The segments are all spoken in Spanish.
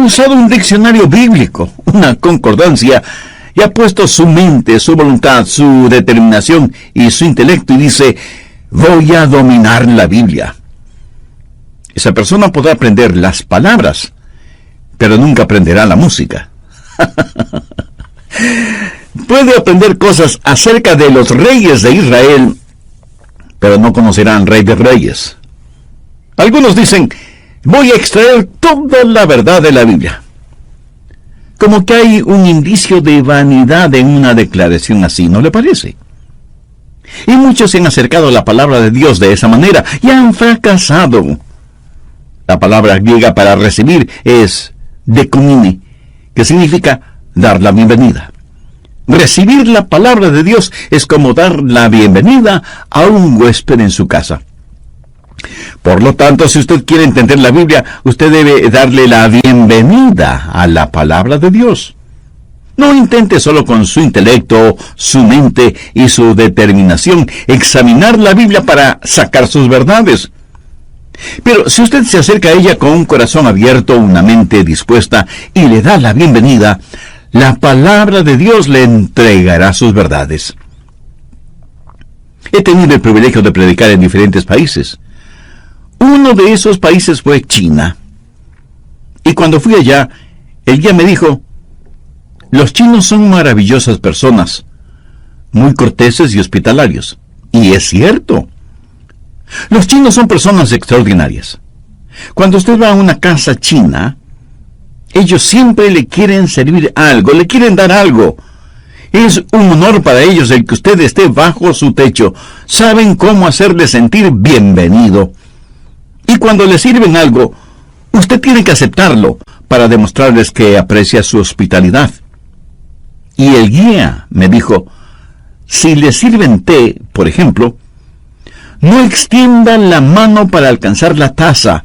usado un diccionario bíblico, una concordancia, y ha puesto su mente, su voluntad, su determinación y su intelecto y dice, voy a dominar la Biblia. Esa persona podrá aprender las palabras, pero nunca aprenderá la música. Puede aprender cosas acerca de los reyes de Israel, pero no conocerá al Rey de Reyes. Algunos dicen, voy a extraer toda la verdad de la Biblia. Como que hay un indicio de vanidad en una declaración así, ¿no le parece? Y muchos se han acercado a la palabra de Dios de esa manera y han fracasado. La palabra griega para recibir es dekumene, que significa dar la bienvenida. Recibir la palabra de Dios es como dar la bienvenida a un huésped en su casa. Por lo tanto, si usted quiere entender la Biblia, usted debe darle la bienvenida a la palabra de Dios. No intente solo con su intelecto, su mente y su determinación examinar la Biblia para sacar sus verdades. Pero si usted se acerca a ella con un corazón abierto, una mente dispuesta y le da la bienvenida, la palabra de Dios le entregará sus verdades. He tenido el privilegio de predicar en diferentes países. Uno de esos países fue China. Y cuando fui allá, el guía me dijo, los chinos son maravillosas personas, muy corteses y hospitalarios. Y es cierto. Los chinos son personas extraordinarias. Cuando usted va a una casa china, ellos siempre le quieren servir algo, le quieren dar algo. Es un honor para ellos el que usted esté bajo su techo. Saben cómo hacerle sentir bienvenido. Y cuando le sirven algo, usted tiene que aceptarlo para demostrarles que aprecia su hospitalidad. Y el guía me dijo, si le sirven té, por ejemplo, no extiendan la mano para alcanzar la taza.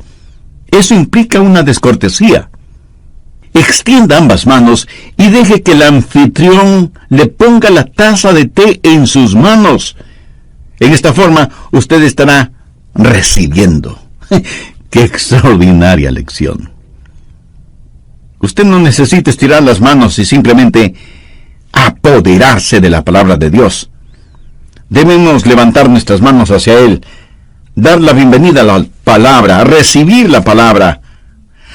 Eso implica una descortesía. Extienda ambas manos y deje que el anfitrión le ponga la taza de té en sus manos. En esta forma, usted estará recibiendo. ¡Qué extraordinaria lección! Usted no necesita estirar las manos y simplemente apoderarse de la palabra de Dios. Debemos levantar nuestras manos hacia Él, dar la bienvenida a la palabra, a recibir la palabra.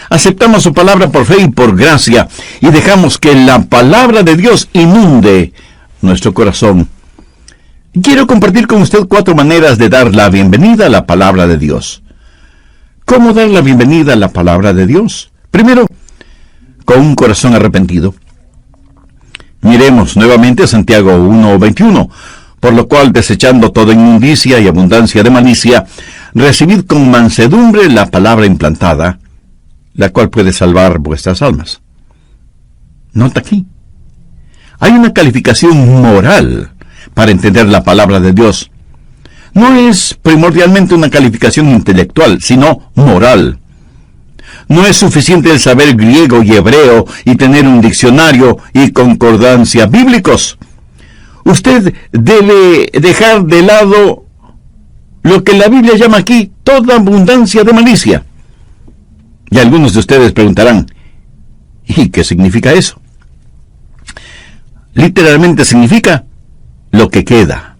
Aceptamos su palabra por fe y por gracia, y dejamos que la palabra de Dios inunde nuestro corazón. Quiero compartir con usted 4 maneras de dar la bienvenida a la palabra de Dios. ¿Cómo dar la bienvenida a la palabra de Dios? Primero, con un corazón arrepentido. Miremos nuevamente Santiago 1:21. Por lo cual, desechando toda inmundicia y abundancia de malicia, recibid con mansedumbre la palabra implantada, la cual puede salvar vuestras almas. Nota aquí. Hay una calificación moral para entender la palabra de Dios. No es primordialmente una calificación intelectual, sino moral. No es suficiente el saber griego y hebreo y tener un diccionario y concordancia bíblicos. Usted debe dejar de lado lo que la Biblia llama aquí toda abundancia de malicia. Y algunos de ustedes preguntarán, ¿y qué significa eso? Literalmente significa lo que queda,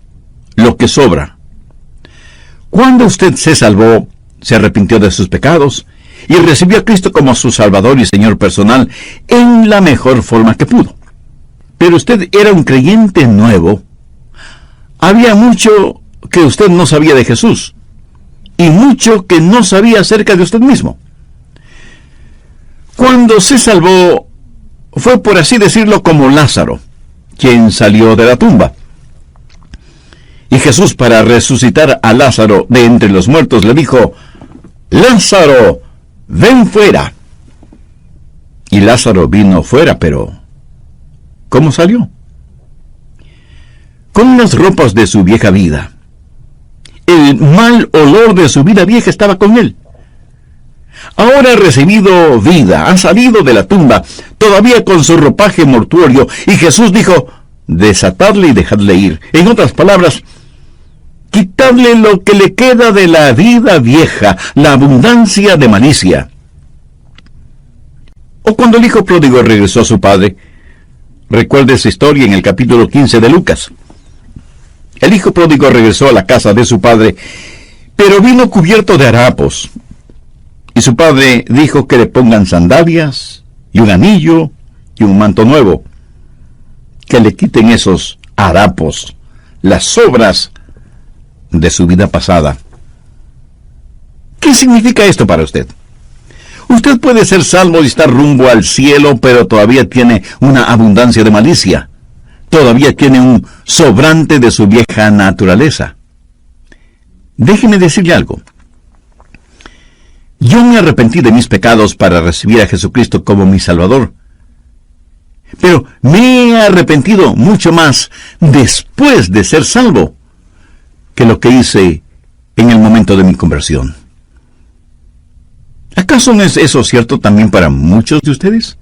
lo que sobra. Cuando usted se salvó, se arrepintió de sus pecados y recibió a Cristo como su Salvador y Señor personal en la mejor forma que pudo. Pero usted era un creyente nuevo. Había mucho que usted no sabía de Jesús y mucho que no sabía acerca de usted mismo. Cuando se salvó, fue por así decirlo como Lázaro, quien salió de la tumba. Y Jesús, para resucitar a Lázaro de entre los muertos, le dijo, Lázaro, ven fuera. Y Lázaro vino fuera, pero ¿cómo salió? Con unas ropas de su vieja vida. El mal olor de su vida vieja estaba con él. Ahora ha recibido vida, ha salido de la tumba, todavía con su ropaje mortuorio, y Jesús dijo, desatadle y dejadle ir. En otras palabras, quitadle lo que le queda de la vida vieja, la abundancia de malicia. O cuando el hijo pródigo regresó a su padre. Recuerde esa historia en el capítulo 15 de Lucas. El hijo pródigo regresó a la casa de su padre, pero vino cubierto de harapos. Y su padre dijo que le pongan sandalias, y un anillo, y un manto nuevo. Que le quiten esos harapos, las sobras de su vida pasada. ¿Qué significa esto para usted? Usted puede ser salvo y estar rumbo al cielo, pero todavía tiene una abundancia de malicia. Todavía tiene un sobrante de su vieja naturaleza. Déjeme decirle algo. Yo me arrepentí de mis pecados para recibir a Jesucristo como mi Salvador. Pero me he arrepentido mucho más después de ser salvo que lo que hice en el momento de mi conversión. ¿Acaso no es eso cierto también para muchos de ustedes?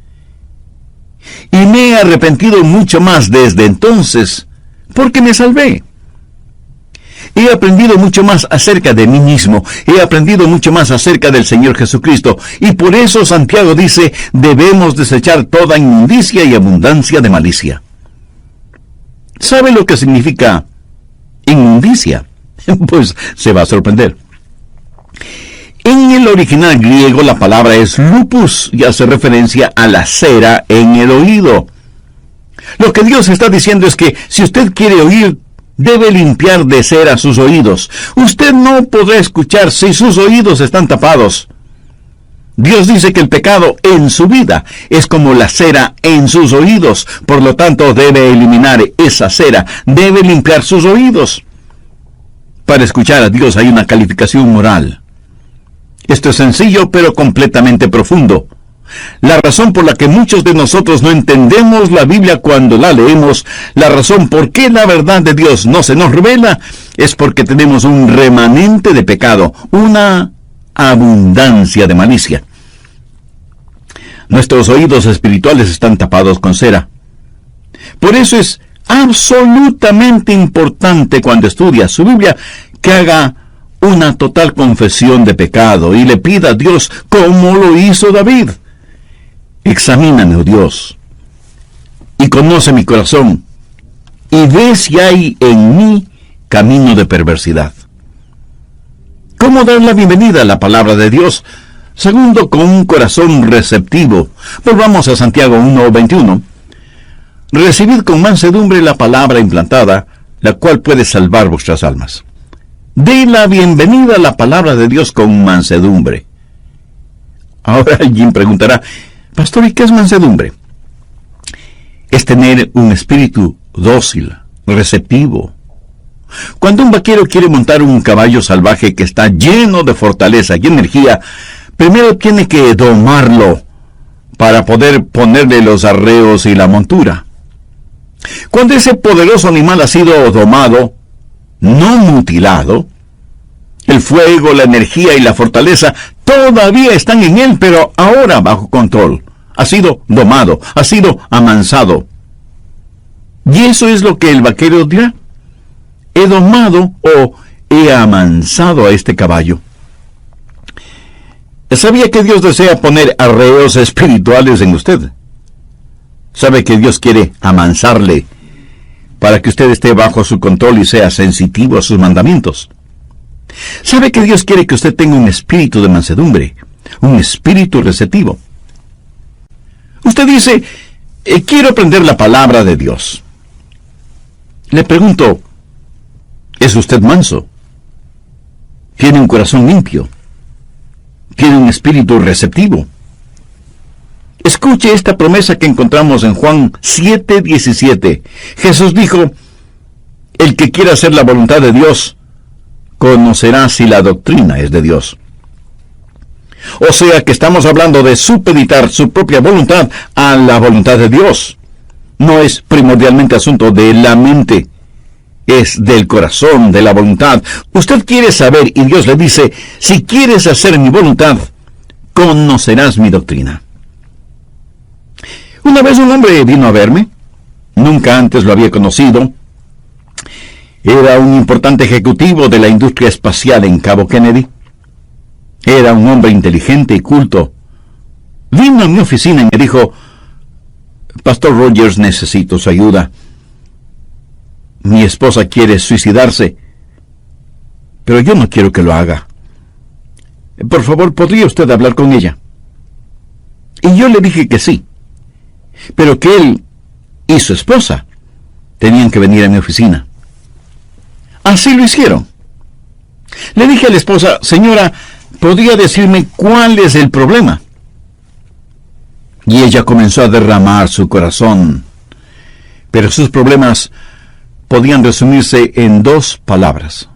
Y me he arrepentido mucho más desde entonces, porque me salvé. He aprendido mucho más acerca de mí mismo, he aprendido mucho más acerca del Señor Jesucristo, y por eso Santiago dice, debemos desechar toda inmundicia y abundancia de malicia. ¿Sabe lo que significa inmundicia? Pues se va a sorprender. En el original griego la palabra es lupus y hace referencia a la cera en el oído. Lo que Dios está diciendo es que si usted quiere oír, debe limpiar de cera sus oídos. Usted no podrá escuchar si sus oídos están tapados. Dios dice que el pecado en su vida es como la cera en sus oídos. Por lo tanto, debe eliminar esa cera, debe limpiar sus oídos. Para escuchar a Dios hay una calificación moral. Esto es sencillo, pero completamente profundo. La razón por la que muchos de nosotros no entendemos la Biblia cuando la leemos, la razón por qué la verdad de Dios no se nos revela, es porque tenemos un remanente de pecado, una abundancia de malicia. Nuestros oídos espirituales están tapados con cera. Por eso es absolutamente importante cuando estudia su Biblia que haga una total confesión de pecado y le pida a Dios como lo hizo David. Examíname, oh Dios, y conoce mi corazón, y ve si hay en mí camino de perversidad. ¿Cómo dar la bienvenida a la palabra de Dios? Segundo, con un corazón receptivo. Volvamos a Santiago 1:21. Recibid con mansedumbre la palabra implantada, la cual puede salvar vuestras almas. Dé la bienvenida a la palabra de Dios con mansedumbre. Ahora alguien preguntará, pastor, ¿y qué es mansedumbre? Es tener un espíritu dócil, receptivo. Cuando un vaquero quiere montar un caballo salvaje que está lleno de fortaleza y energía, primero tiene que domarlo para poder ponerle los arreos y la montura. Cuando ese poderoso animal ha sido domado, no mutilado, el fuego, la energía y la fortaleza todavía están en él, pero ahora bajo control. Ha sido domado, ha sido amansado. Y eso es lo que el vaquero dirá. He domado o he amansado a este caballo. ¿Sabía que Dios desea poner arreos espirituales en usted? ¿Sabe que Dios quiere amansarle para que usted esté bajo su control y sea sensitivo a sus mandamientos? ¿Sabe que Dios quiere que usted tenga un espíritu de mansedumbre, un espíritu receptivo? Usted dice, quiero aprender la palabra de Dios. Le pregunto, ¿es usted manso? ¿Tiene un corazón limpio? ¿Tiene un espíritu receptivo? Escuche esta promesa que encontramos en Juan 7:17. Jesús dijo, el que quiera hacer la voluntad de Dios, conocerá si la doctrina es de Dios. O sea que estamos hablando de supeditar su propia voluntad a la voluntad de Dios. No es primordialmente asunto de la mente, es del corazón, de la voluntad. Usted quiere saber y Dios le dice, si quieres hacer mi voluntad, conocerás mi doctrina. Una vez un hombre vino a verme, nunca antes lo había conocido. Era un importante ejecutivo de la industria espacial en Cabo Kennedy. Era un hombre inteligente y culto. vino a mi oficina y me dijo: Pastor Rogers, necesito su ayuda. Mi esposa quiere suicidarse, pero yo no quiero que lo haga. Por favor, ¿podría usted hablar con ella? Y yo le dije que sí, pero que él y su esposa tenían que venir a mi oficina. Así lo hicieron. Le dije a la esposa: señora, ¿podría decirme cuál es el problema? Y ella comenzó a derramar su corazón, pero sus problemas podían resumirse en 2 palabras: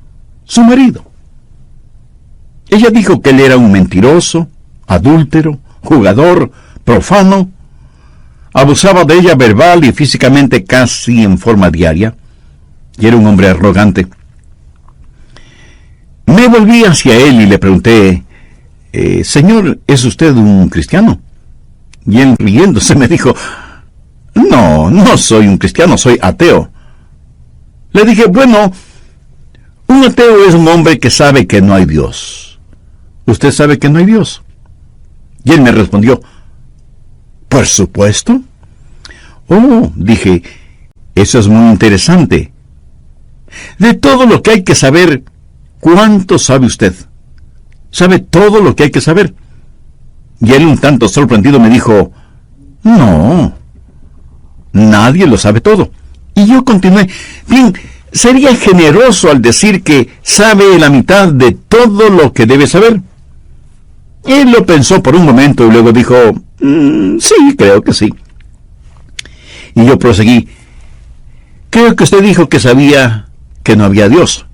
su marido. Ella dijo que él era un mentiroso, adúltero, jugador, profano, abusaba de ella verbal y físicamente casi en forma diaria, y era un hombre arrogante. Me volví hacia él y le pregunté: señor, ¿es usted un cristiano? Y él, riéndose, me dijo: no soy un cristiano, soy ateo. Le dije: bueno, un ateo es un hombre que sabe que no hay Dios. ¿Usted sabe que no hay Dios? Y él me respondió: por supuesto. Oh, dije, eso es muy interesante. De todo lo que hay que saber, ¿cuánto sabe usted? ¿Sabe todo lo que hay que saber? Y él, un tanto sorprendido, me dijo: no, nadie lo sabe todo. Y yo continué: bien, sería generoso al decir que sabe la mitad de todo lo que debe saber. Él lo pensó por un momento y luego dijo: sí, creo que sí. Y yo proseguí: creo que usted dijo que sabía que no había Dios.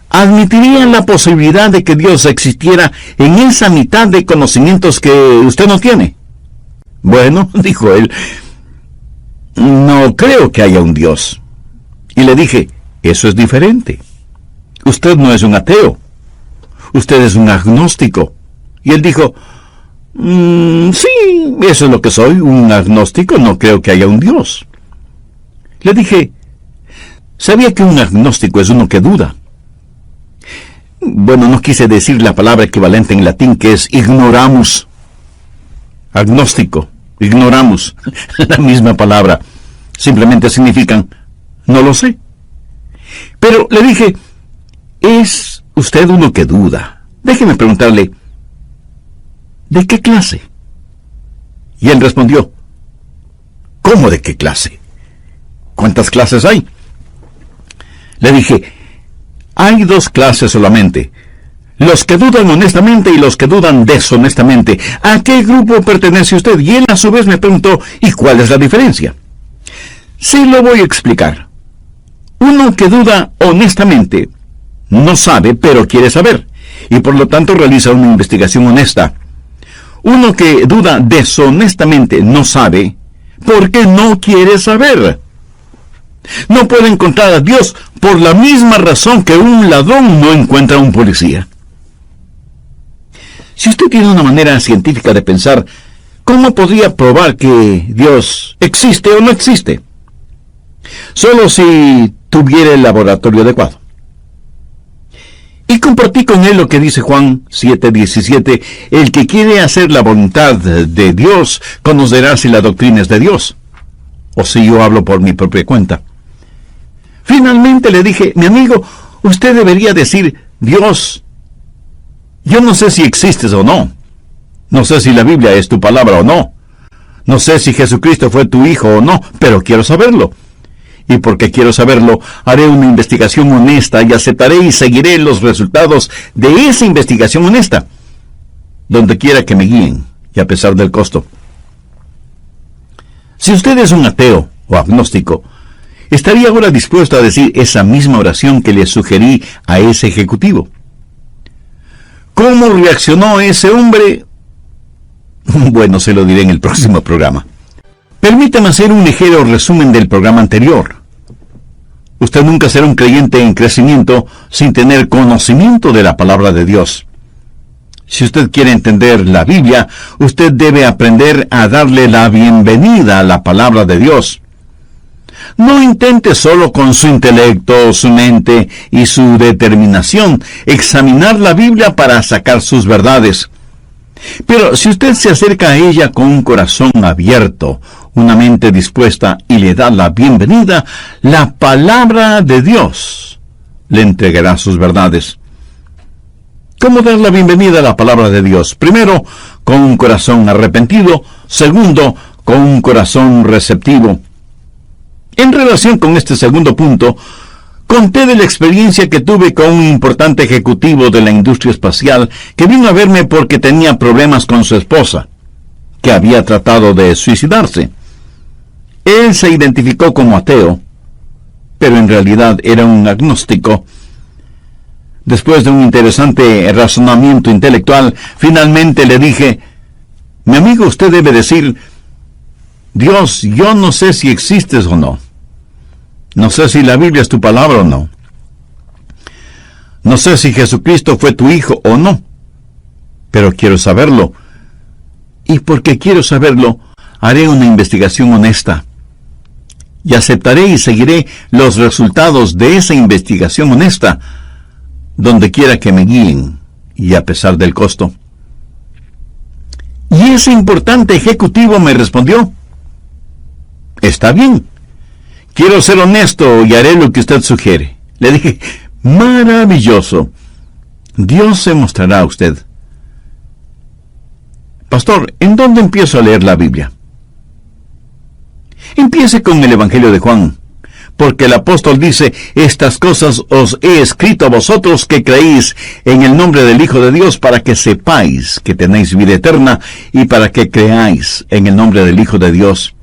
¿Admitiría la posibilidad de que Dios existiera en esa mitad de conocimientos que usted no tiene? Bueno, dijo él, no creo que haya un Dios. Y le dije: eso es diferente. Usted no es un ateo. Usted es un agnóstico. Y él dijo: sí, eso es lo que soy, un agnóstico, no creo que haya un Dios. Le dije: ¿sabía que un agnóstico es uno que duda? Bueno, no quise decir la palabra equivalente en latín, que es ignoramus. Agnóstico, ignoramus, la misma palabra. Simplemente significan no lo sé. Pero le dije: ¿es usted uno que duda? Déjeme preguntarle, ¿de qué clase? Y él respondió: ¿cómo de qué clase? ¿Cuántas clases hay? Le dije: hay 2 clases solamente: los que dudan honestamente y los que dudan deshonestamente. ¿A qué grupo pertenece usted? Y él a su vez me preguntó: ¿y cuál es la diferencia? Sí, lo voy a explicar. Uno que duda honestamente no sabe, pero quiere saber, y por lo tanto realiza una investigación honesta. Uno que duda deshonestamente no sabe porque no quiere saber. No puede encontrar a Dios por la misma razón que un ladrón no encuentra a un policía. Si usted tiene una manera científica de pensar, ¿cómo podría probar que Dios existe o no existe? Solo si tuviera el laboratorio adecuado. Y compartí con él lo que dice Juan 7:17: el que quiere hacer la voluntad de Dios conocerá si la doctrina es de Dios, o si yo hablo por mi propia cuenta. Finalmente le dije: mi amigo, usted debería decir: Dios, yo no sé si existes o no. No sé si la Biblia es tu palabra o no. No sé si Jesucristo fue tu hijo o no, pero quiero saberlo. Y porque quiero saberlo, haré una investigación honesta y aceptaré y seguiré los resultados de esa investigación honesta, donde quiera que me guíen, y a pesar del costo. Si usted es un ateo o agnóstico, ¿estaría ahora dispuesto a decir esa misma oración que le sugerí a ese ejecutivo? ¿Cómo reaccionó ese hombre? Bueno, se lo diré en el próximo programa. Permítame hacer un ligero resumen del programa anterior. Usted nunca será un creyente en crecimiento sin tener conocimiento de la palabra de Dios. Si usted quiere entender la Biblia, usted debe aprender a darle la bienvenida a la palabra de Dios. No intente solo con su intelecto, su mente y su determinación examinar la Biblia para sacar sus verdades. Pero si usted se acerca a ella con un corazón abierto, una mente dispuesta y le da la bienvenida, la palabra de Dios le entregará sus verdades. ¿Cómo dar la bienvenida a la palabra de Dios? Primero, con un corazón arrepentido. Segundo, con un corazón receptivo. En relación con este segundo punto, conté de la experiencia que tuve con un importante ejecutivo de la industria espacial que vino a verme porque tenía problemas con su esposa, que había tratado de suicidarse. Él se identificó como ateo, pero en realidad era un agnóstico. Después de un interesante razonamiento intelectual, finalmente le dije: mi amigo, usted debe decir: Dios, yo no sé si existes o no. No sé si la Biblia es tu palabra o no. No sé si Jesucristo fue tu hijo o no. Pero quiero saberlo. Y porque quiero saberlo, haré una investigación honesta. Y aceptaré y seguiré los resultados de esa investigación honesta, donde quiera que me guíen, y a pesar del costo. Y ese importante ejecutivo me respondió: está bien, quiero ser honesto y haré lo que usted sugiere. Le dije: maravilloso, Dios se mostrará a usted. Pastor, ¿en dónde empiezo a leer la Biblia? Empiece con el Evangelio de Juan, porque el apóstol dice: estas cosas os he escrito a vosotros que creéis en el nombre del Hijo de Dios, para que sepáis que tenéis vida eterna, y para que creáis en el nombre del Hijo de Dios.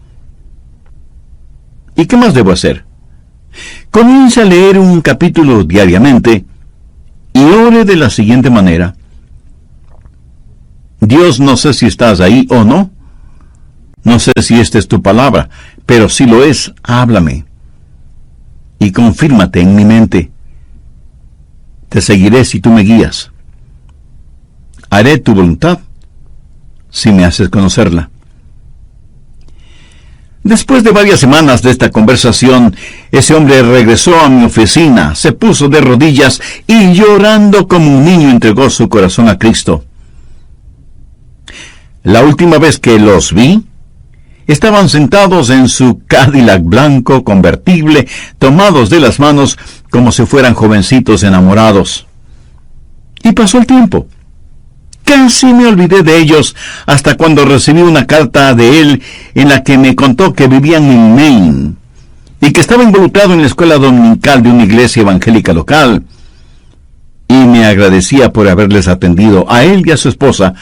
¿Y qué más debo hacer? Comience a leer un capítulo diariamente y ore de la siguiente manera: Dios, no sé si estás ahí o no. No sé si esta es tu palabra, pero si lo es, háblame. Y confírmate en mi mente. Te seguiré si tú me guías. Haré tu voluntad si me haces conocerla. Después de varias semanas de esta conversación, ese hombre regresó a mi oficina, se puso de rodillas y llorando como un niño entregó su corazón a Cristo. La última vez que los vi, estaban sentados en su Cadillac blanco convertible, tomados de las manos como si fueran jovencitos enamorados. Y pasó el tiempo. Casi me olvidé de ellos hasta cuando recibí una carta de él en la que me contó que vivían en Maine y que estaba involucrado en la escuela dominical de una iglesia evangélica local, y me agradecía por haberles atendido a él y a su esposa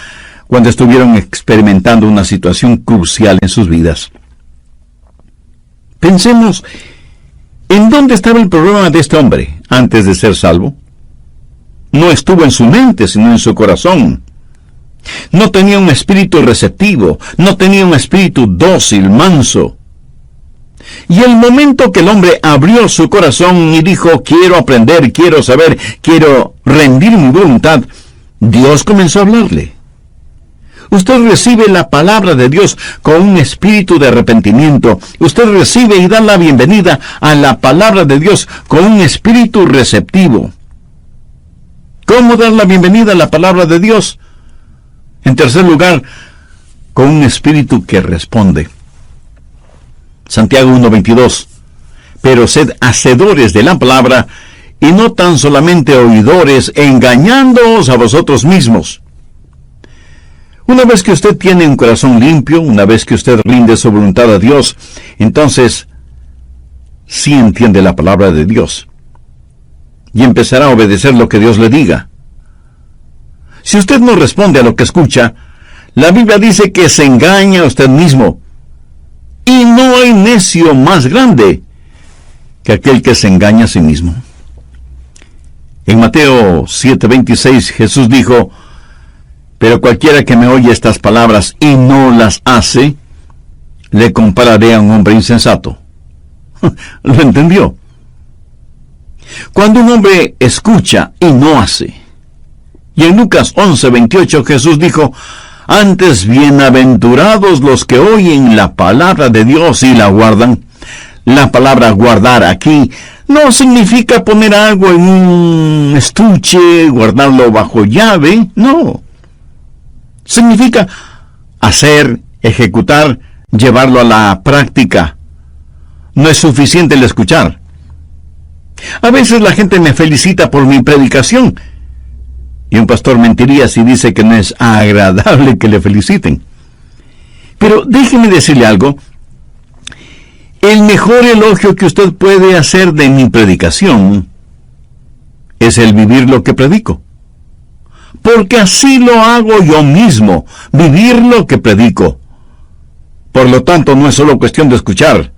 cuando estuvieron experimentando una situación crucial en sus vidas. Pensemos, ¿en dónde estaba el problema de este hombre antes de ser salvo? No estuvo en su mente, sino en su corazón. No tenía un espíritu receptivo, no tenía un espíritu dócil, manso. Y el momento que el hombre abrió su corazón y dijo: quiero aprender, quiero saber, quiero rendir mi voluntad, Dios comenzó a hablarle. Usted recibe la palabra de Dios con un espíritu de arrepentimiento. Usted recibe y da la bienvenida a la palabra de Dios con un espíritu receptivo. ¿Cómo dar la bienvenida a la palabra de Dios? En tercer lugar, con un espíritu que responde. Santiago 1:22. Pero sed hacedores de la palabra, y no tan solamente oidores, engañándoos a vosotros mismos. Una vez que usted tiene un corazón limpio, una vez que usted rinde su voluntad a Dios, entonces sí entiende la palabra de Dios y empezará a obedecer lo que Dios le diga. Si usted no responde a lo que escucha, la Biblia dice que se engaña a usted mismo, y no hay necio más grande que aquel que se engaña a sí mismo. En Mateo 7:26 Jesús dijo: pero cualquiera que me oye estas palabras y no las hace, le compararé a un hombre insensato. ¿Lo entendió? Cuando un hombre escucha y no hace. Y en Lucas 11:28 Jesús dijo: antes bienaventurados los que oyen la palabra de Dios y la guardan. La palabra guardar aquí no significa poner algo en un estuche, guardarlo bajo llave, no. Significa hacer, ejecutar, llevarlo a la práctica. No es suficiente el escuchar. A veces la gente me felicita por mi predicación, y un pastor mentiría si dice que no es agradable que le feliciten. Pero déjeme decirle algo. El mejor elogio que usted puede hacer de mi predicación es el vivir lo que predico. Porque así lo hago yo mismo, vivir lo que predico. Por lo tanto, no es solo cuestión de escuchar,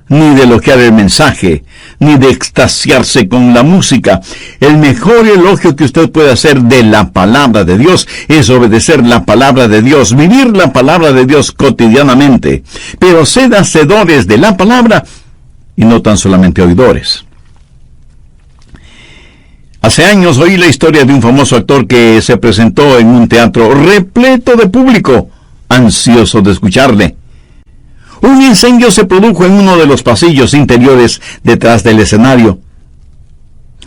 ni de elogiar el mensaje, ni de extasiarse con la música. El mejor elogio que usted puede hacer de la palabra de Dios es obedecer la palabra de Dios, vivir la palabra de Dios cotidianamente. Pero sed hacedores de la palabra y no tan solamente oidores. Hace años oí la historia de un famoso actor que se presentó en un teatro repleto de público, ansioso de escucharle. Un incendio se produjo en uno de los pasillos interiores detrás del escenario.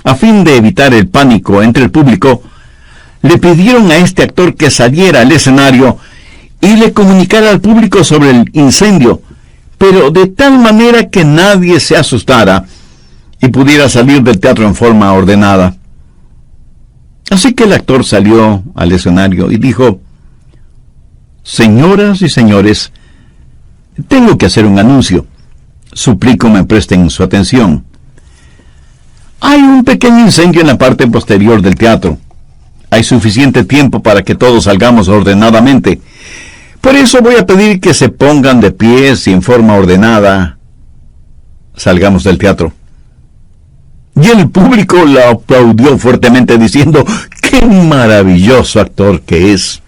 A fin de evitar el pánico entre el público, le pidieron a este actor que saliera al escenario y le comunicara al público sobre el incendio, pero de tal manera que nadie se asustara y pudiera salir del teatro en forma ordenada. Así que el actor salió al escenario y dijo: «Señoras y señores, tengo que hacer un anuncio. Suplico me presten su atención. Hay un pequeño incendio en la parte posterior del teatro. Hay suficiente tiempo para que todos salgamos ordenadamente. Por eso voy a pedir que se pongan de pies y en forma ordenada salgamos del teatro». Y el público la aplaudió fuertemente diciendo: «¡Qué maravilloso actor que es!».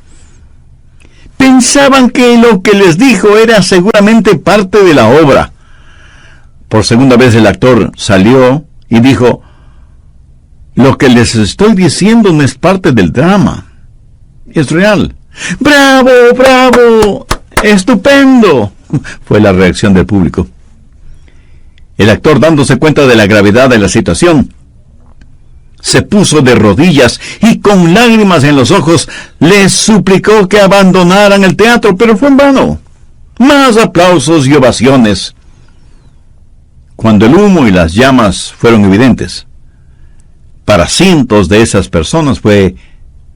Pensaban que lo que les dijo era seguramente parte de la obra. Por segunda vez el actor salió y dijo: «Lo que les estoy diciendo no es parte del drama. Es real». «¡Bravo, bravo! ¡Estupendo!», fue la reacción del público. El actor, dándose cuenta de la gravedad de la situación, se puso de rodillas y con lágrimas en los ojos les suplicó que abandonaran el teatro, pero fue en vano. Más aplausos y ovaciones. Cuando el humo y las llamas fueron evidentes, para cientos de esas personas fue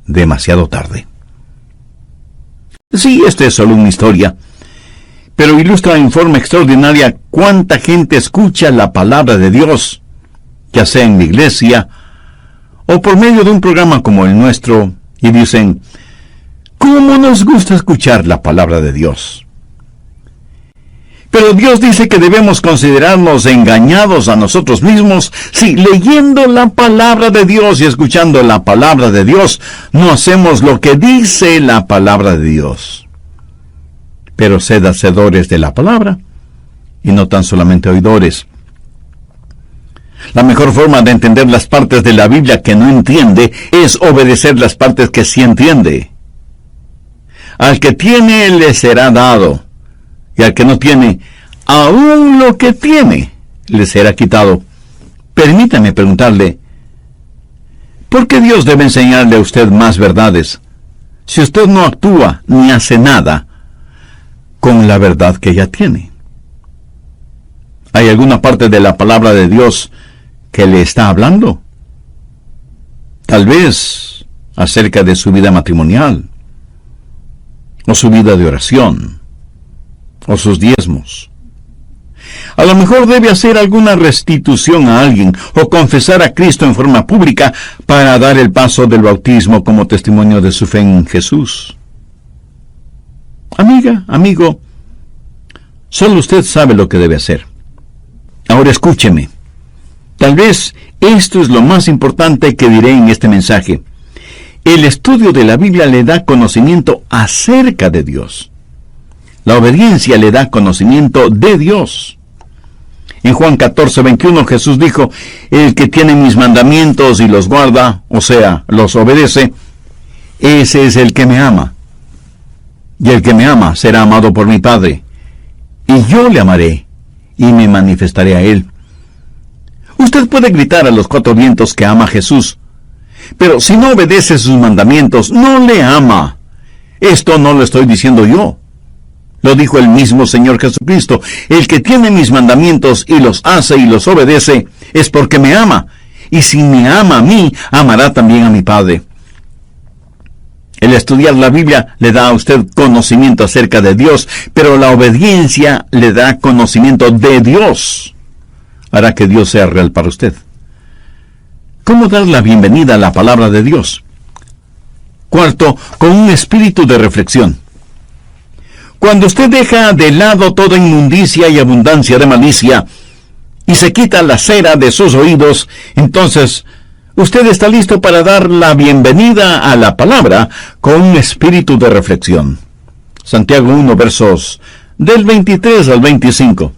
demasiado tarde. Sí, esta es solo una historia, pero ilustra en forma extraordinaria cuánta gente escucha la palabra de Dios, ya sea en la iglesia o por medio de un programa como el nuestro, y dicen: «¿Cómo nos gusta escuchar la palabra de Dios?». Pero Dios dice que debemos considerarnos engañados a nosotros mismos si leyendo la palabra de Dios y escuchando la palabra de Dios no hacemos lo que dice la palabra de Dios. Pero sed hacedores de la palabra y no tan solamente oidores. La mejor forma de entender las partes de la Biblia que no entiende es obedecer las partes que sí entiende. Al que tiene le será dado, y al que no tiene, aún lo que tiene le será quitado. Permítame preguntarle: ¿por qué Dios debe enseñarle a usted más verdades si usted no actúa ni hace nada con la verdad que ya tiene? ¿Hay alguna parte de la palabra de Dios que le está hablando? Tal vez acerca de su vida matrimonial, o su vida de oración, o sus diezmos. A lo mejor debe hacer alguna restitución a alguien, o confesar a Cristo en forma pública para dar el paso del bautismo como testimonio de su fe en Jesús. Amiga, amigo, solo usted sabe lo que debe hacer. Ahora escúcheme. Tal vez esto es lo más importante que diré en este mensaje. El estudio de la Biblia le da conocimiento acerca de Dios. La obediencia le da conocimiento de Dios. En Juan 14:21 Jesús dijo: «El que tiene mis mandamientos y los guarda, o sea, los obedece, ese es el que me ama. Y el que me ama será amado por mi Padre. Y yo le amaré y me manifestaré a él». Usted puede gritar a los cuatro vientos que ama a Jesús, pero si no obedece sus mandamientos, no le ama. Esto no lo estoy diciendo yo. Lo dijo el mismo Señor Jesucristo. El que tiene mis mandamientos y los hace y los obedece es porque me ama. Y si me ama a mí, amará también a mi Padre. El estudiar la Biblia le da a usted conocimiento acerca de Dios, pero la obediencia le da conocimiento de Dios. Hará que Dios sea real para usted. ¿Cómo dar la bienvenida a la palabra de Dios? Cuarto, con un espíritu de reflexión. Cuando usted deja de lado toda inmundicia y abundancia de malicia, y se quita la cera de sus oídos, entonces usted está listo para dar la bienvenida a la palabra con un espíritu de reflexión. Santiago 1, versos del 23 al 25.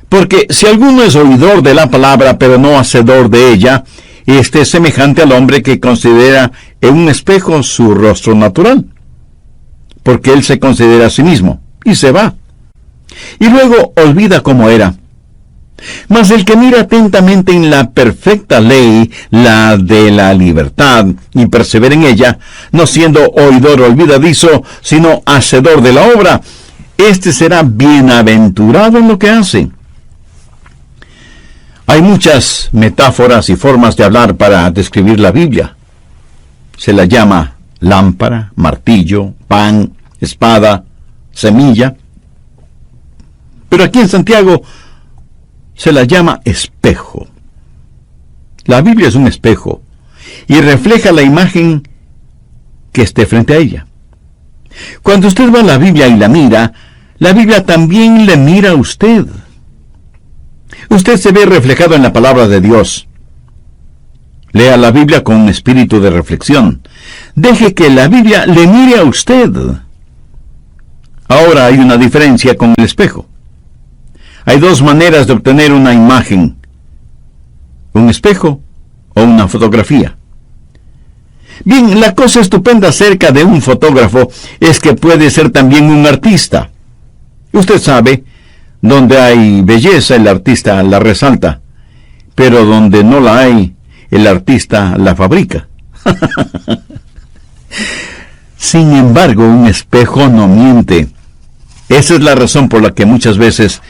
Porque si alguno es oidor de la palabra, pero no hacedor de ella, este es semejante al hombre que considera en un espejo su rostro natural. Porque él se considera a sí mismo, y se va. Y luego olvida cómo era. Mas el que mira atentamente en la perfecta ley, la de la libertad, y persevera en ella, no siendo oidor olvidadizo, sino hacedor de la obra, este será bienaventurado en lo que hace. Hay muchas metáforas y formas de hablar para describir la Biblia. Se la llama lámpara, martillo, pan, espada, semilla. Pero aquí en Santiago se la llama espejo. La Biblia es un espejo y refleja la imagen que esté frente a ella. Cuando usted va a la Biblia y la Biblia también le mira a usted. Usted se ve reflejado en la palabra de Dios. Lea la Biblia con un espíritu de reflexión. Deje que la Biblia le mire a usted. Ahora hay una diferencia con el espejo. Hay dos maneras de obtener una imagen: un espejo o una fotografía. Bien, la cosa estupenda acerca de un fotógrafo es que puede ser también un artista. Usted sabe, donde hay belleza, el artista la resalta, pero donde no la hay, el artista la fabrica. Sin embargo, un espejo no miente. Esa es la razón por la que muchas veces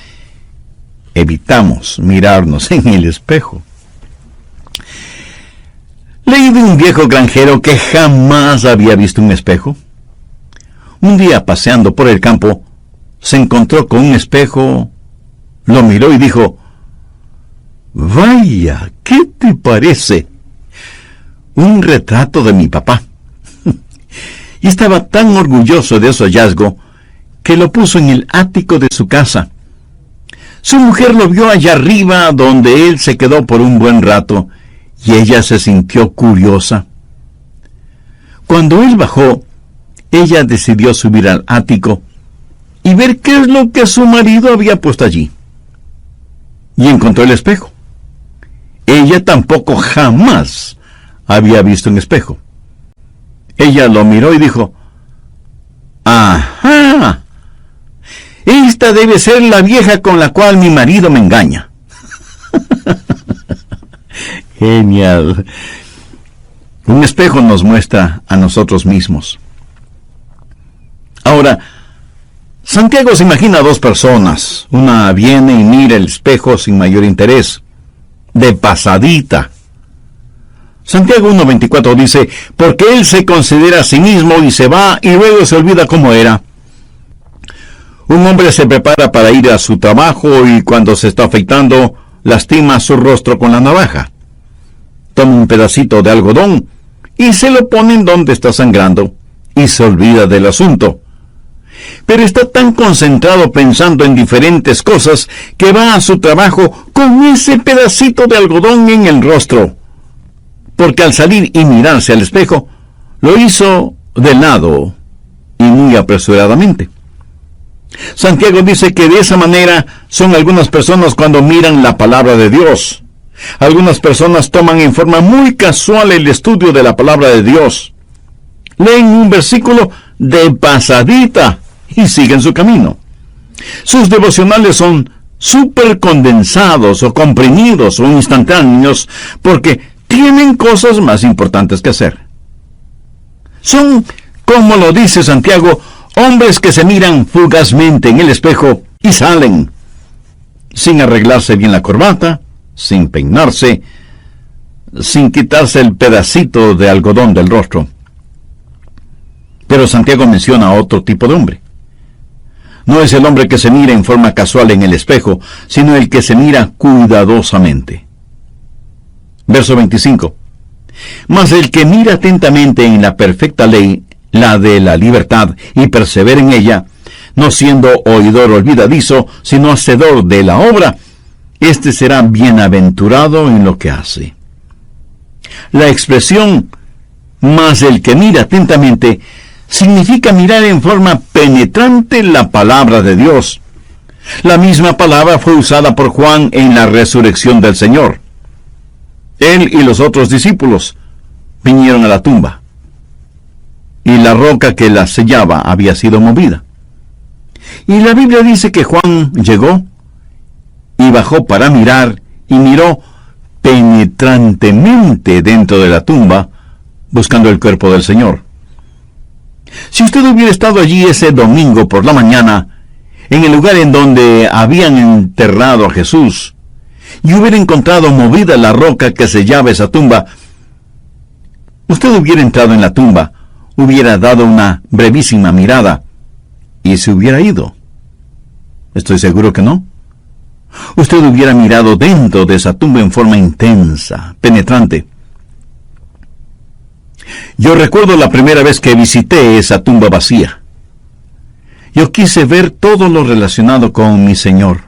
evitamos mirarnos en el espejo. Leí de un viejo granjero que jamás había visto un espejo. Un día, paseando por el campo, se encontró con un espejo, lo miró y dijo: «Vaya, ¿qué te parece? Un retrato de mi papá». Y estaba tan orgulloso de ese hallazgo que lo puso en el ático de su casa. Su mujer lo vio allá arriba, donde él se quedó por un buen rato, y ella se sintió curiosa. Cuando él bajó, ella decidió subir al ático y ver qué es lo que su marido había puesto allí. Y encontró el espejo. Ella tampoco jamás había visto un espejo. Ella lo miró y dijo: «Ajá, esta debe ser la vieja con la cual mi marido me engaña». Genial. Un espejo nos muestra a nosotros mismos. Ahora, Santiago se imagina a dos personas. Una viene y mira el espejo sin mayor interés, de pasadita. Santiago 1:24 dice: «Porque él se considera a sí mismo y se va y luego se olvida cómo era». Un hombre se prepara para ir a su trabajo y cuando se está afeitando, lastima su rostro con la navaja. Toma un pedacito de algodón y se lo pone en donde está sangrando y se olvida del asunto. Pero está tan concentrado pensando en diferentes cosas que va a su trabajo con ese pedacito de algodón en el rostro. Porque al salir y mirarse al espejo, lo hizo de lado y muy apresuradamente. Santiago dice que de esa manera son algunas personas cuando miran la palabra de Dios. Algunas personas toman en forma muy casual el estudio de la palabra de Dios. Leen un versículo de pasadita y siguen su camino. Sus devocionales son súper condensados o comprimidos o instantáneos porque tienen cosas más importantes que hacer. Son Como lo dice Santiago, hombres que se miran fugazmente en el espejo y salen, sin arreglarse bien la corbata, sin peinarse, sin quitarse el pedacito de algodón del rostro. Pero Santiago menciona a otro tipo de hombre. No es el hombre que se mira en forma casual en el espejo, sino el que se mira cuidadosamente. Verso 25. Mas el que mira atentamente en la perfecta ley, la de la libertad, y persevera en ella, no siendo oidor olvidadizo, sino hacedor de la obra, éste será bienaventurado en lo que hace. La expresión mas el que mira atentamente significa mirar en forma penetrante la palabra de Dios. La misma palabra fue usada por Juan en la resurrección del Señor. Él y los otros discípulos vinieron a la tumba, y la roca que la sellaba había sido movida. Y la Biblia dice que Juan llegó y bajó para mirar, y miró penetrantemente dentro de la tumba, buscando el cuerpo del Señor. Si usted hubiera estado allí ese domingo por la mañana, en el lugar en donde habían enterrado a Jesús, y hubiera encontrado movida la roca que sellaba esa tumba, usted hubiera entrado en la tumba, hubiera dado una brevísima mirada, y se hubiera ido. Estoy seguro que no. Usted hubiera mirado dentro de esa tumba en forma intensa, penetrante. Yo recuerdo la primera vez que visité esa tumba vacía. Yo quise ver todo lo relacionado con mi Señor.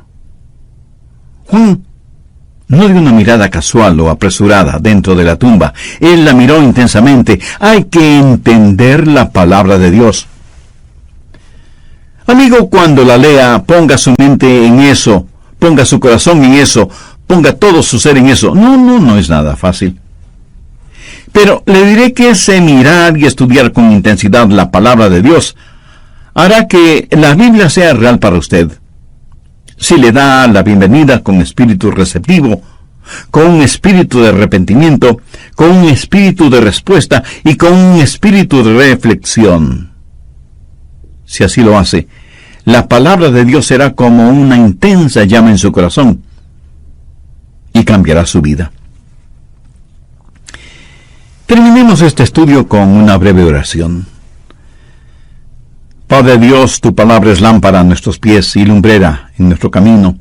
Juan no dio una mirada casual o apresurada dentro de la tumba. Él la miró intensamente. Hay que entender la palabra de Dios. Amigo, cuando la lea, ponga su mente en eso, ponga su corazón en eso, ponga todo su ser en eso. No es nada fácil. Pero le diré que ese mirar y estudiar con intensidad la palabra de Dios hará que la Biblia sea real para usted. Si le da la bienvenida con espíritu receptivo, con un espíritu de arrepentimiento, con un espíritu de respuesta y con un espíritu de reflexión. Si así lo hace, la palabra de Dios será como una intensa llama en su corazón y cambiará su vida. Terminemos este estudio con una breve oración. Padre Dios, tu palabra es lámpara a nuestros pies y lumbrera en nuestro camino.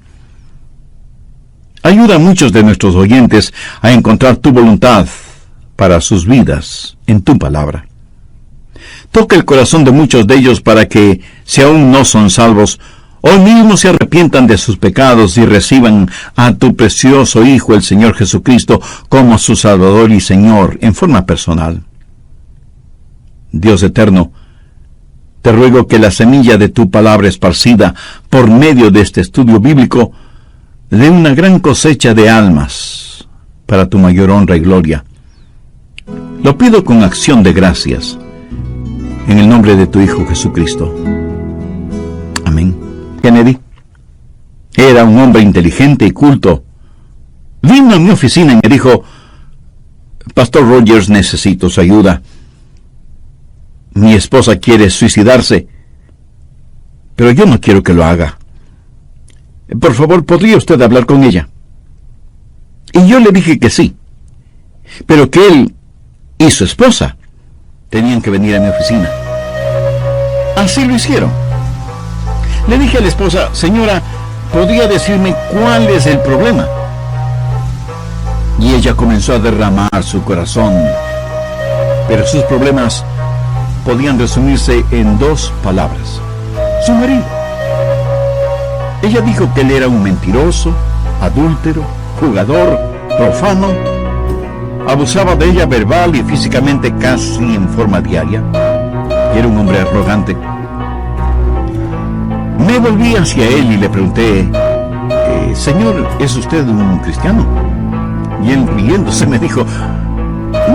Ayuda a muchos de nuestros oyentes a encontrar tu voluntad para sus vidas en tu palabra. Toca el corazón de muchos de ellos para que, si aún no son salvos, hoy mismo se arrepientan de sus pecados y reciban a tu precioso Hijo, el Señor Jesucristo, como su Salvador y Señor en forma personal. Dios eterno, te ruego que la semilla de tu palabra esparcida por medio de este estudio bíblico dé una gran cosecha de almas para tu mayor honra y gloria. Lo pido con acción de gracias, en el nombre de tu Hijo Jesucristo. Amén. Kennedy era un hombre inteligente y culto. Vino a mi oficina y me dijo: Pastor Rogers, necesito su ayuda. Mi esposa quiere suicidarse, pero yo no quiero que lo haga. Por favor, ¿podría usted hablar con ella? Y yo le dije que sí, pero que él y su esposa tenían que venir a mi oficina. Así lo hicieron. Le dije a la esposa: señora, ¿podría decirme cuál es el problema? Y ella comenzó a derramar su corazón, pero sus problemas podían resumirse en dos palabras: su marido. Ella dijo que él era un mentiroso, adúltero, jugador, profano, abusaba de ella verbal y físicamente casi en forma diaria, y era un hombre arrogante. Me volví hacia él y le pregunté: señor, ¿es usted un cristiano? Y él, riéndose, me dijo: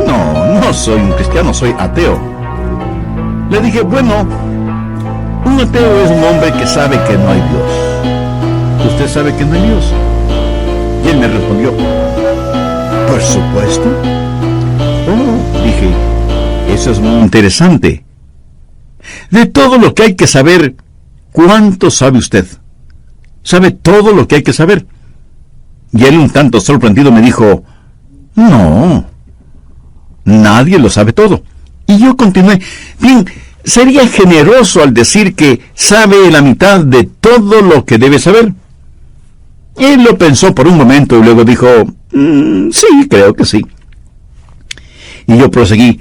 no soy un cristiano, soy ateo. Le dije: bueno, un ateo es un hombre que sabe que no hay Dios. ¿Usted sabe que no hay Dios? Y él me respondió: por supuesto. Oh, dije, eso es muy interesante. De todo lo que hay que saber, ¿cuánto sabe usted? ¿Sabe todo lo que hay que saber? Y él, un tanto sorprendido, me dijo, no, nadie lo sabe todo. Y yo continué, bien, sería generoso al decir que sabe la mitad de todo lo que debe saber. Él lo pensó por un momento y luego dijo, sí, creo que sí. Y yo proseguí,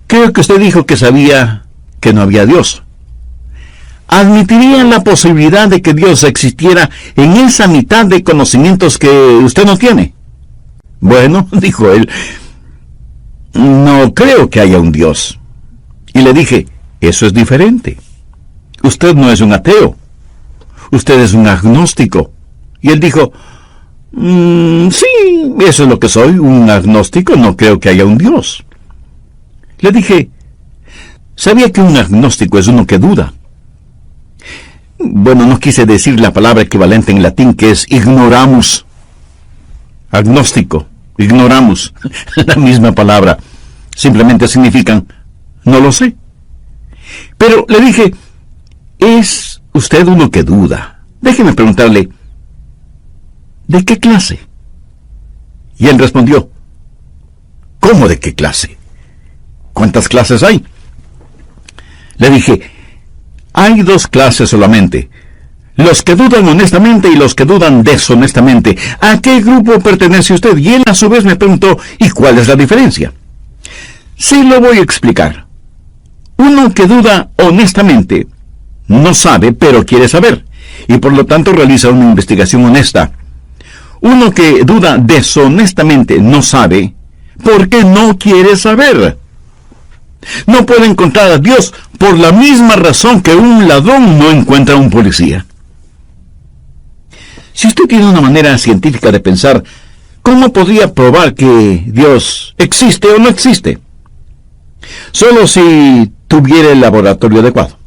creo que usted dijo que sabía que no había Dios. ¿Admitirían la posibilidad de que Dios existiera en esa mitad de conocimientos que usted no tiene? Bueno, dijo él, no creo que haya un Dios. Y le dije, eso es diferente. Usted no es un ateo. Usted es un agnóstico. Y él dijo, sí, eso es lo que soy, un agnóstico, no creo que haya un Dios. Le dije, ¿sabía que un agnóstico es uno que duda? Bueno, no quise decir la palabra equivalente en latín, que es ignoramus. Agnóstico, ignoramus, la misma palabra. Simplemente significan, no lo sé. Pero le dije, ¿es usted uno que duda? Déjeme preguntarle, ¿de qué clase? Y él respondió, ¿cómo de qué clase? ¿Cuántas clases hay? Le dije, hay 2 clases solamente. Los que dudan honestamente y los que dudan deshonestamente. ¿A qué grupo pertenece usted? Y él a su vez me preguntó, ¿y cuál es la diferencia? Sí, lo voy a explicar. Uno que duda honestamente no sabe, pero quiere saber, y por lo tanto realiza una investigación honesta. Uno que duda deshonestamente no sabe, porque no quiere saber. No puede encontrar a Dios por la misma razón que un ladrón no encuentra a un policía. Si usted tiene una manera científica de pensar, ¿cómo podría probar que Dios existe o no existe? Solo si tuviera el laboratorio adecuado.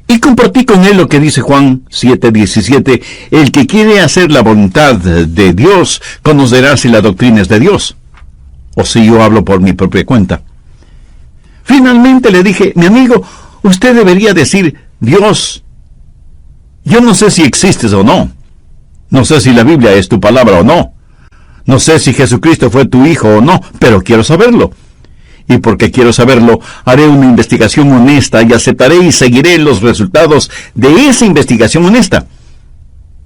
Y compartí con él lo que dice Juan 7:17, el que quiere hacer la voluntad de Dios conocerá si la doctrina es de Dios, o si yo hablo por mi propia cuenta. Finalmente le dije, mi amigo, usted debería decir, Dios, yo no sé si existes o no. No sé si la Biblia es tu palabra o no. No sé si Jesucristo fue tu hijo o no, pero quiero saberlo. Y porque quiero saberlo, haré una investigación honesta y aceptaré y seguiré los resultados de esa investigación honesta,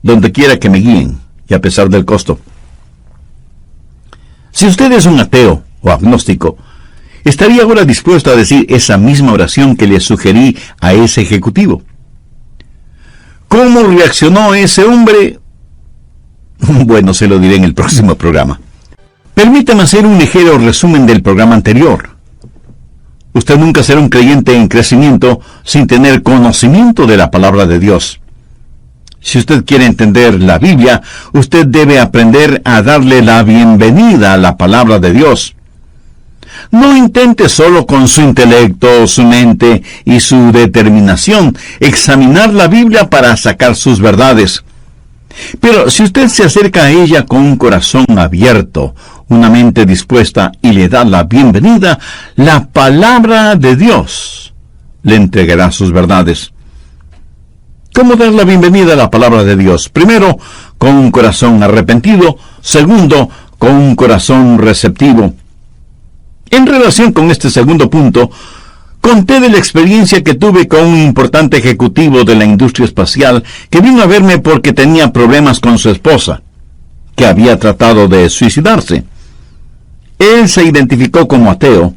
donde quiera que me guíen, y a pesar del costo. Si usted es un ateo o agnóstico, ¿estaría ahora dispuesto a decir esa misma oración que le sugerí a ese ejecutivo? ¿Cómo reaccionó ese hombre? Bueno, se lo diré en el próximo programa. Permítame hacer un ligero resumen del programa anterior. Usted nunca será un creyente en crecimiento sin tener conocimiento de la palabra de Dios. Si usted quiere entender la Biblia, usted debe aprender a darle la bienvenida a la palabra de Dios. No intente solo con su intelecto, su mente y su determinación examinar la Biblia para sacar sus verdades. Pero si usted se acerca a ella con un corazón abierto, una mente dispuesta y le da la bienvenida, la palabra de Dios le entregará sus verdades. ¿Cómo dar la bienvenida a la palabra de Dios? Primero, con un corazón arrepentido. Segundo, con un corazón receptivo. En relación con este segundo punto, conté de la experiencia que tuve con un importante ejecutivo de la industria espacial que vino a verme porque tenía problemas con su esposa, que había tratado de suicidarse. Él se identificó como ateo,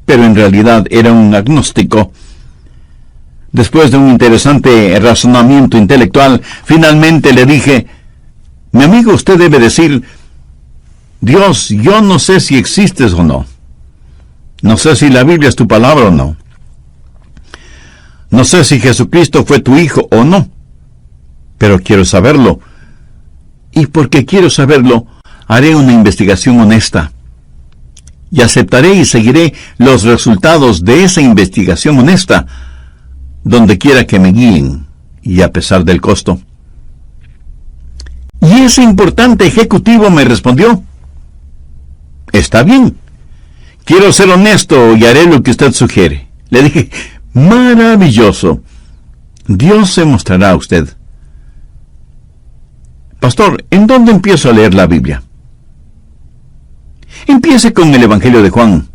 pero en realidad era un agnóstico. Después de un interesante razonamiento intelectual, finalmente le dije, mi amigo, usted debe decir, Dios, yo no sé si existes o no. No sé si la Biblia es tu palabra o no. No sé si Jesucristo fue tu hijo o no. Pero quiero saberlo. Y porque quiero saberlo, haré una investigación honesta. Y aceptaré y seguiré los resultados de esa investigación honesta, donde quiera que me guíen, y a pesar del costo. Y ese importante ejecutivo me respondió, está bien. Quiero ser honesto y haré lo que usted sugiere. Le dije, maravilloso. Dios se mostrará a usted. Pastor, ¿en dónde empiezo a leer la Biblia? Empiece con el Evangelio de Juan,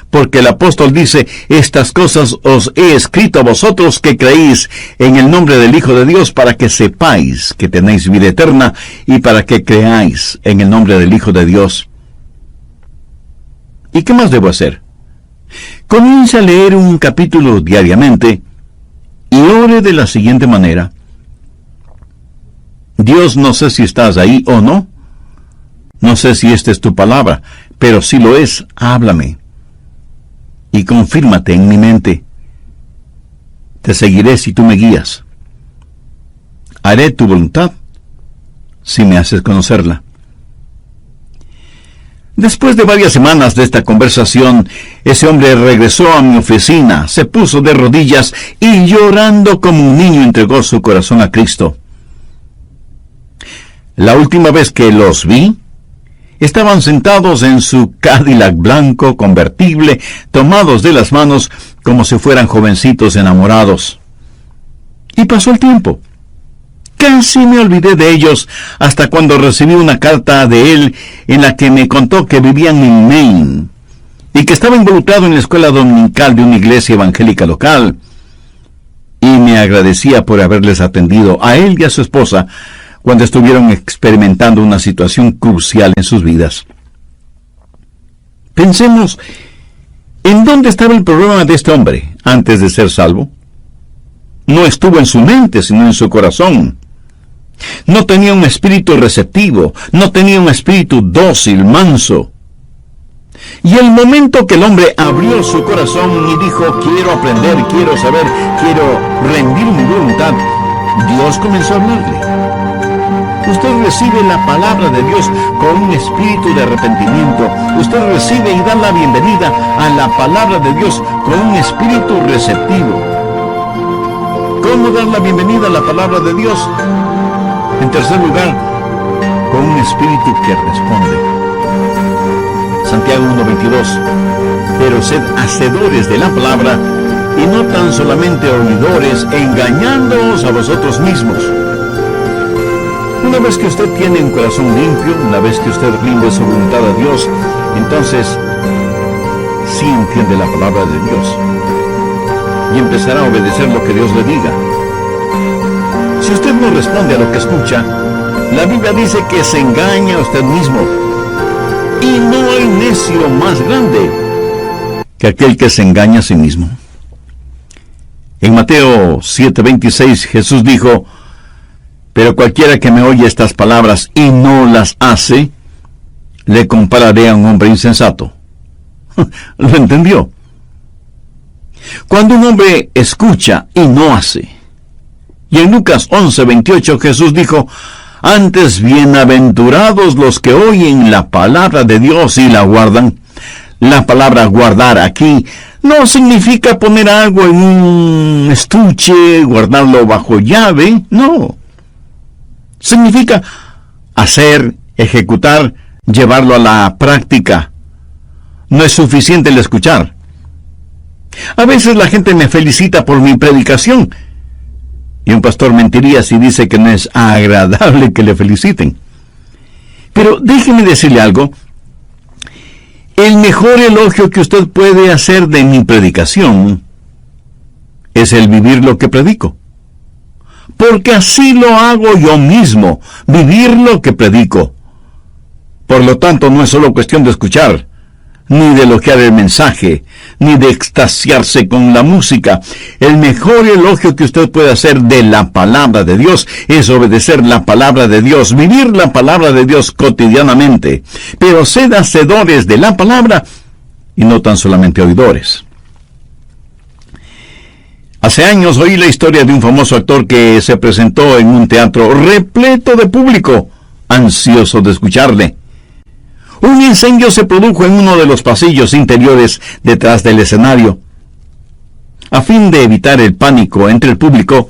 porque el apóstol dice, estas cosas os he escrito a vosotros que creéis en el nombre del Hijo de Dios, para que sepáis que tenéis vida eterna, y para que creáis en el nombre del Hijo de Dios. ¿Y qué más debo hacer? Comience a leer un capítulo diariamente, y ore de la siguiente manera. Dios, no sé si estás ahí o no. No sé si esta es tu palabra, pero si lo es, háblame. Y confírmate en mi mente. Te seguiré si tú me guías. Haré tu voluntad si me haces conocerla. Después de varias semanas de esta conversación, ese hombre regresó a mi oficina, se puso de rodillas y llorando como un niño entregó su corazón a Cristo. La última vez que los vi, estaban sentados en su Cadillac blanco convertible, tomados de las manos como si fueran jovencitos enamorados. Y pasó el tiempo. Casi me olvidé de ellos hasta cuando recibí una carta de él en la que me contó que vivían en Maine y que estaba involucrado en la escuela dominical de una iglesia evangélica local, y me agradecía por haberles atendido a él y a su esposa cuando estuvieron experimentando una situación crucial en sus vidas. Pensemos, ¿en dónde estaba el problema de este hombre antes de ser salvo? No estuvo en su mente, sino en su corazón. No tenía un espíritu receptivo, no tenía un espíritu dócil, manso. Y el momento que el hombre abrió su corazón y dijo, quiero aprender, quiero saber, quiero rendir mi voluntad, Dios comenzó a hablarle. Usted recibe la palabra de Dios con un espíritu de arrepentimiento. Usted recibe y da la bienvenida a la palabra de Dios con un espíritu receptivo. ¿Cómo dar la bienvenida a la palabra de Dios? En tercer lugar, con un espíritu que responde. Santiago 1:22. Pero sed hacedores de la palabra, y no tan solamente oidores, engañándoos a vosotros mismos. Una vez que usted tiene un corazón limpio, una vez que usted rinde su voluntad a Dios, entonces sí entiende la palabra de Dios y empezará a obedecer lo que Dios le diga. Si usted no responde a lo que escucha, la Biblia dice que se engaña a usted mismo. Y no hay necio más grande que aquel que se engaña a sí mismo. En Mateo 7:26 Jesús dijo, pero cualquiera que me oye estas palabras y no las hace, le compararé a un hombre insensato. ¿Lo entendió? Cuando un hombre escucha y no hace. Y en Lucas 11:28 Jesús dijo, antes bienaventurados los que oyen la palabra de Dios y la guardan. La palabra guardar aquí no significa poner algo en un estuche, guardarlo bajo llave, no. Significa hacer, ejecutar, llevarlo a la práctica. No es suficiente el escuchar. A veces la gente me felicita por mi predicación, y un pastor mentiría si dice que no es agradable que le feliciten. Pero déjeme decirle algo. El mejor elogio que usted puede hacer de mi predicación es el vivir lo que predico. Porque así lo hago yo mismo, vivir lo que predico. Por lo tanto, no es solo cuestión de escuchar, ni de elogiar el mensaje, ni de extasiarse con la música. El mejor elogio que usted puede hacer de la palabra de Dios es obedecer la palabra de Dios, vivir la palabra de Dios cotidianamente. Pero sed hacedores de la palabra y no tan solamente oidores. Hace años oí la historia de un famoso actor que se presentó en un teatro repleto de público, ansioso de escucharle. Un incendio se produjo en uno de los pasillos interiores detrás del escenario. A fin de evitar el pánico entre el público,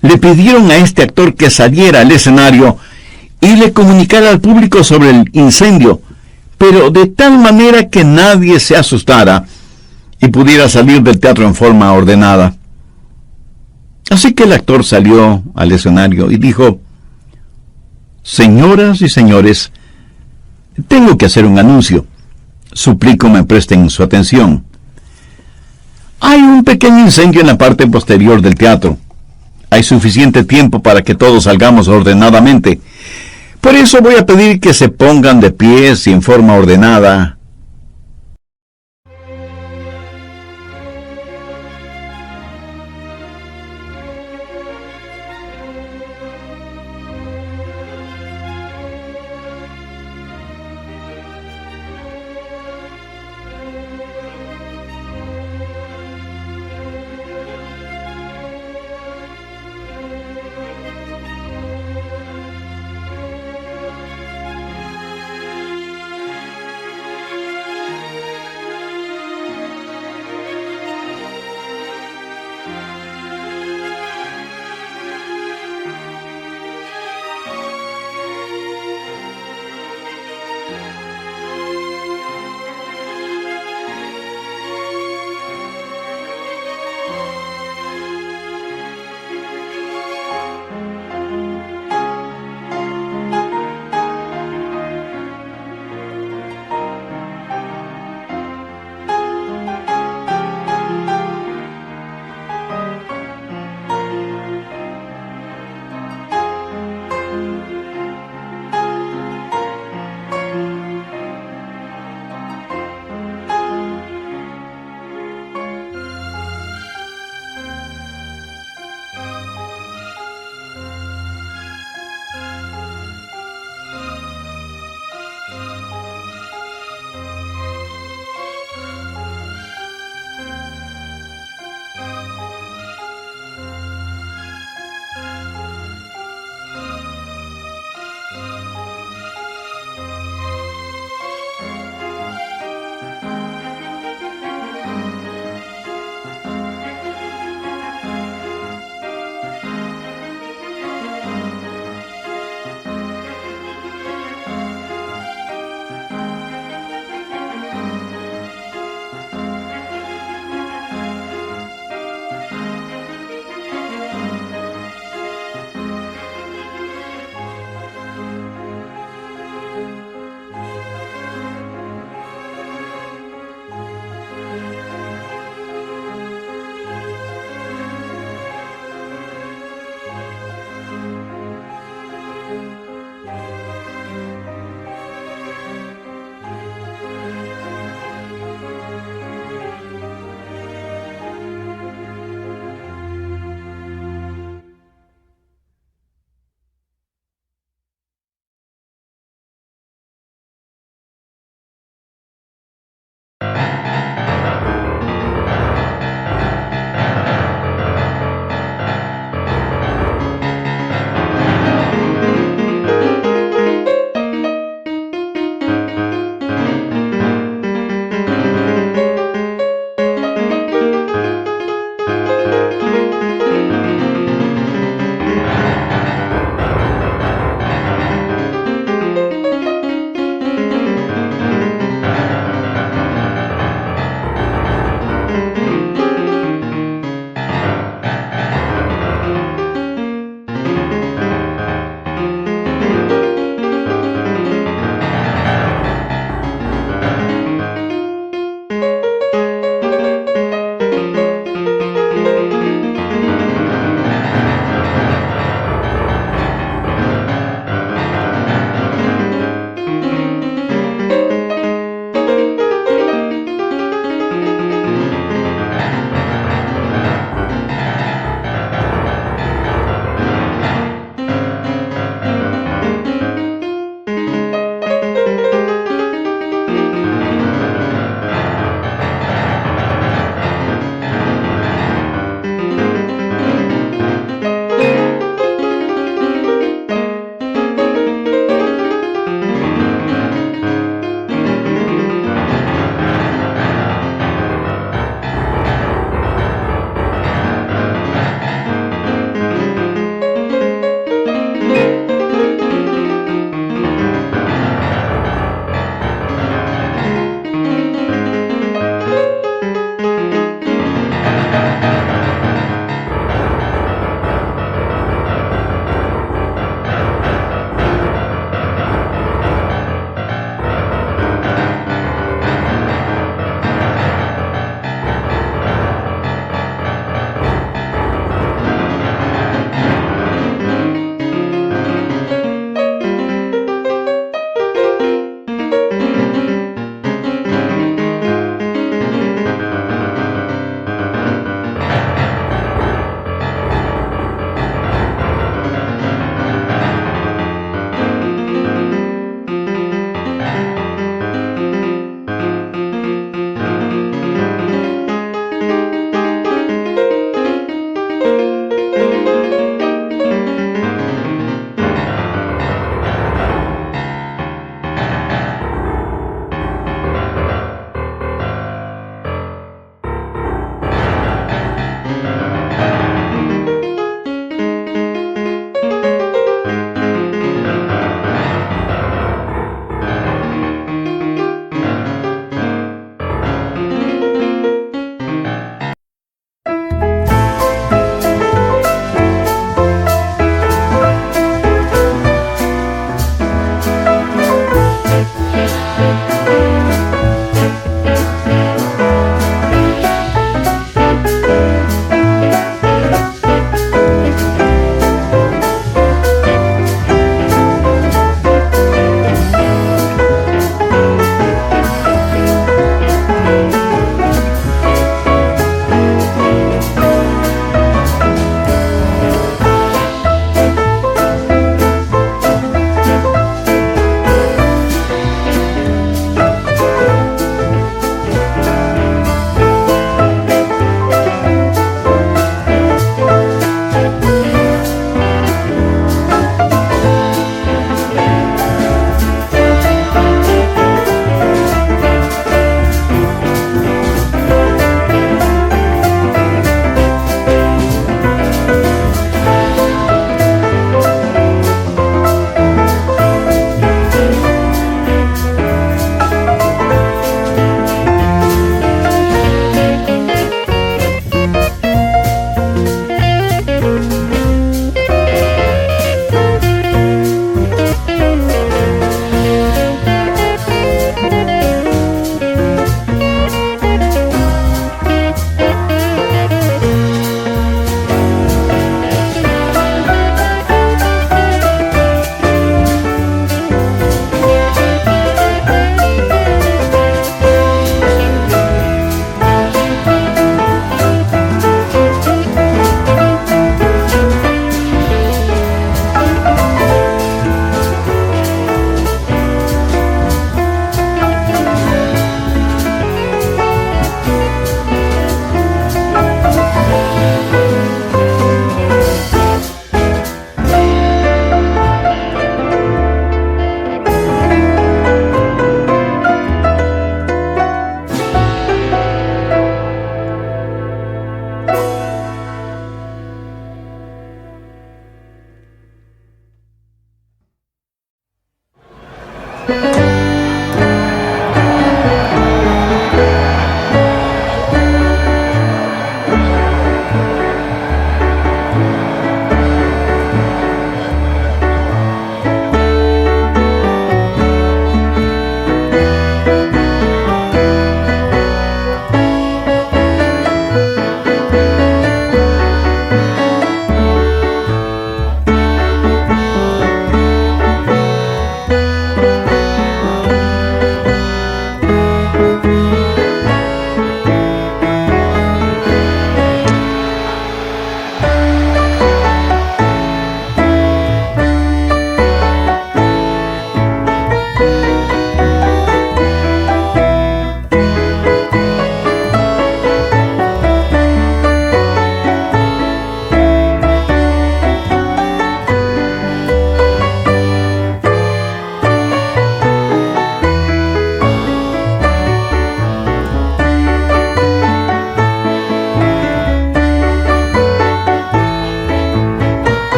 le pidieron a este actor que saliera al escenario y le comunicara al público sobre el incendio, pero de tal manera que nadie se asustara y pudiera salir del teatro en forma ordenada. Así que el actor salió al escenario y dijo: «Señoras y señores, tengo que hacer un anuncio. Suplico me presten su atención. Hay un pequeño incendio en la parte posterior del teatro. Hay suficiente tiempo para que todos salgamos ordenadamente. Por eso voy a pedir que se pongan de pies y en forma ordenada